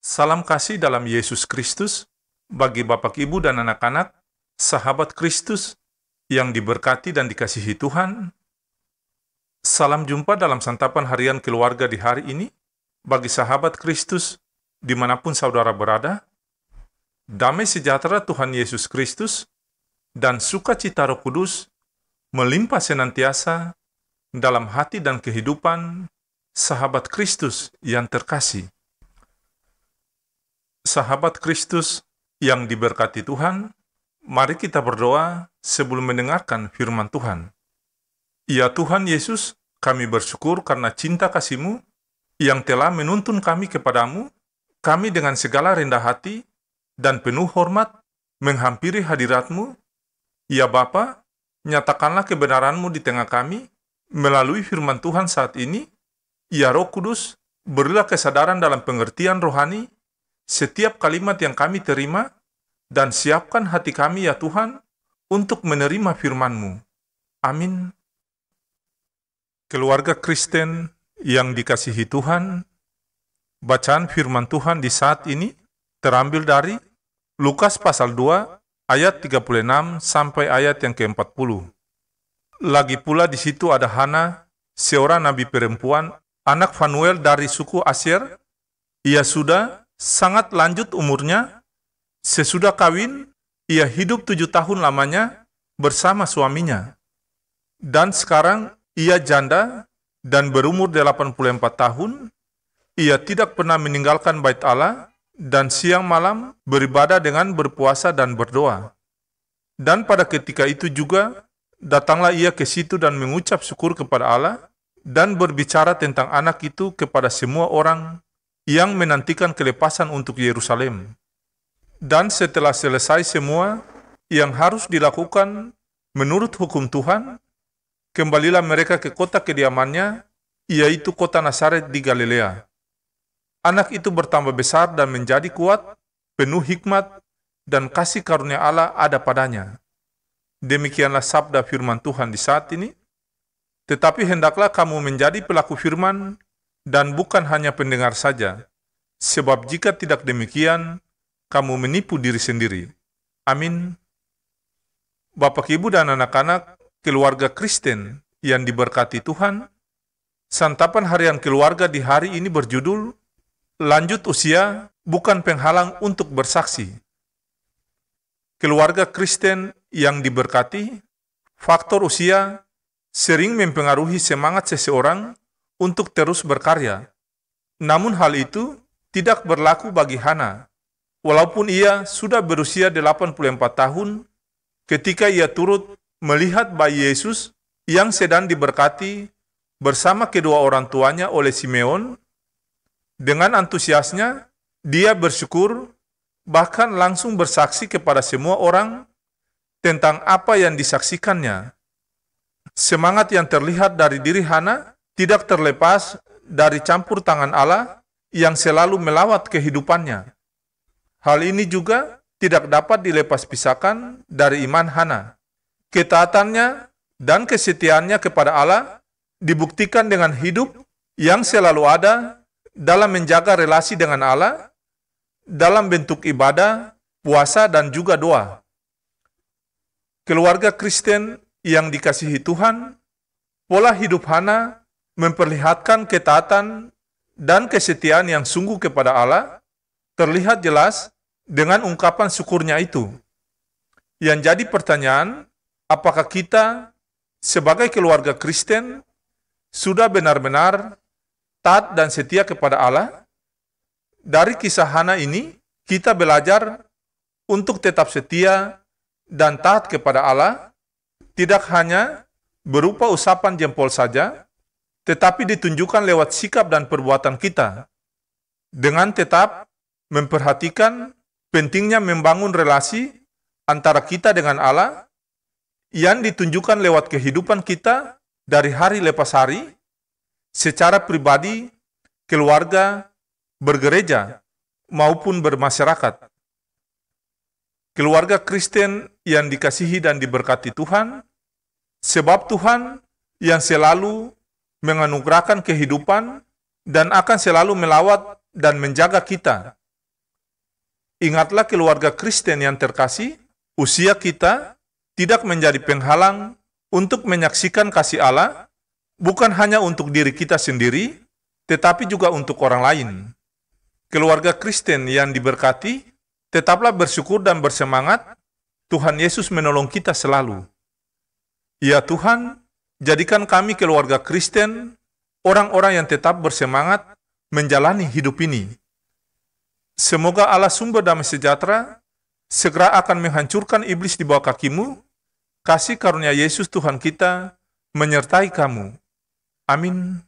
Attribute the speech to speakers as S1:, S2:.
S1: Salam kasih dalam Yesus Kristus bagi Bapak, Ibu, dan anak-anak, sahabat Kristus yang diberkati dan dikasihi Tuhan. Salam jumpa dalam santapan harian keluarga di hari ini bagi sahabat Kristus dimanapun saudara berada. Damai sejahtera Tuhan Yesus Kristus dan sukacita Roh Kudus melimpah senantiasa dalam hati dan kehidupan sahabat Kristus yang terkasih. Sahabat Kristus yang diberkati Tuhan, mari kita berdoa sebelum mendengarkan firman Tuhan. Ya Tuhan Yesus, kami bersyukur karena cinta kasih-Mu yang telah menuntun kami kepadamu. Kami dengan segala rendah hati dan penuh hormat menghampiri hadirat-Mu. Ya Bapa, nyatakanlah kebenaran-Mu di tengah kami melalui firman Tuhan saat ini. Ya Roh Kudus, berilah kesadaran dalam pengertian rohani setiap kalimat yang kami terima, dan siapkan hati kami ya Tuhan, untuk menerima firman-Mu. Amin. Keluarga Kristen yang dikasihi Tuhan, bacaan firman Tuhan di saat ini terambil dari Lukas pasal 2, ayat 36 sampai ayat yang ke-40. Lagi pula di situ ada Hana, seorang nabi perempuan, anak Fanuel dari suku Asyer. Ia sudah sangat lanjut umurnya. Sesudah kawin, ia hidup 7 tahun lamanya bersama suaminya. Dan sekarang ia janda dan berumur 84 tahun. Ia tidak pernah meninggalkan bait Allah dan siang malam beribadah dengan berpuasa dan berdoa. Dan pada ketika itu juga, datanglah ia ke situ dan mengucap syukur kepada Allah dan berbicara tentang anak itu kepada semua orang yang menantikan kelepasan untuk Yerusalem. Dan setelah selesai semua yang harus dilakukan menurut hukum Tuhan, kembalilah mereka ke kota kediamannya, yaitu kota Nazaret di Galilea. Anak itu bertambah besar dan menjadi kuat, penuh hikmat, dan kasih karunia Allah ada padanya. Demikianlah sabda firman Tuhan di saat ini. Tetapi hendaklah kamu menjadi pelaku firman, dan bukan hanya pendengar saja, sebab jika tidak demikian, kamu menipu diri sendiri. Amin. Bapak, Ibu, dan anak-anak, keluarga Kristen yang diberkati Tuhan, santapan harian keluarga di hari ini berjudul, Lanjut Usia Bukan Penghalang untuk Bersaksi. Keluarga Kristen yang diberkati, faktor usia sering mempengaruhi semangat seseorang untuk terus berkarya. Namun hal itu tidak berlaku bagi Hana. Walaupun ia sudah berusia 84 tahun, ketika ia turut melihat bayi Yesus yang sedang diberkati bersama kedua orang tuanya oleh Simeon, dengan antusiasnya dia bersyukur, bahkan langsung bersaksi kepada semua orang tentang apa yang disaksikannya. Semangat yang terlihat dari diri Hana tidak terlepas dari campur tangan Allah yang selalu melawat kehidupannya. Hal ini juga tidak dapat dilepas pisahkan dari iman Hana. Ketaatannya dan kesetiaannya kepada Allah dibuktikan dengan hidup yang selalu ada dalam menjaga relasi dengan Allah, dalam bentuk ibadah, puasa, dan juga doa. Keluarga Kristen yang dikasihi Tuhan, pola hidup Hana memperlihatkan ketaatan dan kesetiaan yang sungguh kepada Allah, terlihat jelas dengan ungkapan syukurnya itu. Yang jadi pertanyaan, apakah kita sebagai keluarga Kristen sudah benar-benar taat dan setia kepada Allah? Dari kisah Hana ini, kita belajar untuk tetap setia dan taat kepada Allah, tidak hanya berupa usapan jempol saja, tetapi ditunjukkan lewat sikap dan perbuatan kita, dengan tetap memperhatikan pentingnya membangun relasi antara kita dengan Allah, yang ditunjukkan lewat kehidupan kita dari hari lepas hari, secara pribadi, keluarga, bergereja, maupun bermasyarakat. Keluarga Kristen yang dikasihi dan diberkati Tuhan, sebab Tuhan yang selalu menganugerahkan kehidupan dan akan selalu melawat dan menjaga kita Ingatlah keluarga Kristen yang terkasih, usia kita tidak menjadi penghalang untuk menyaksikan kasih Allah, bukan hanya untuk diri kita sendiri, tetapi juga untuk orang lain. Keluarga Kristen yang diberkati, tetaplah bersyukur dan bersemangat. Tuhan Yesus menolong kita selalu. Ya Tuhan, jadikan kami keluarga Kristen, orang-orang yang tetap bersemangat menjalani hidup ini. Semoga Allah sumber damai sejahtera segera akan menghancurkan iblis di bawah kaki-Mu. Kasih karunia Yesus Tuhan kita menyertai kamu. Amin.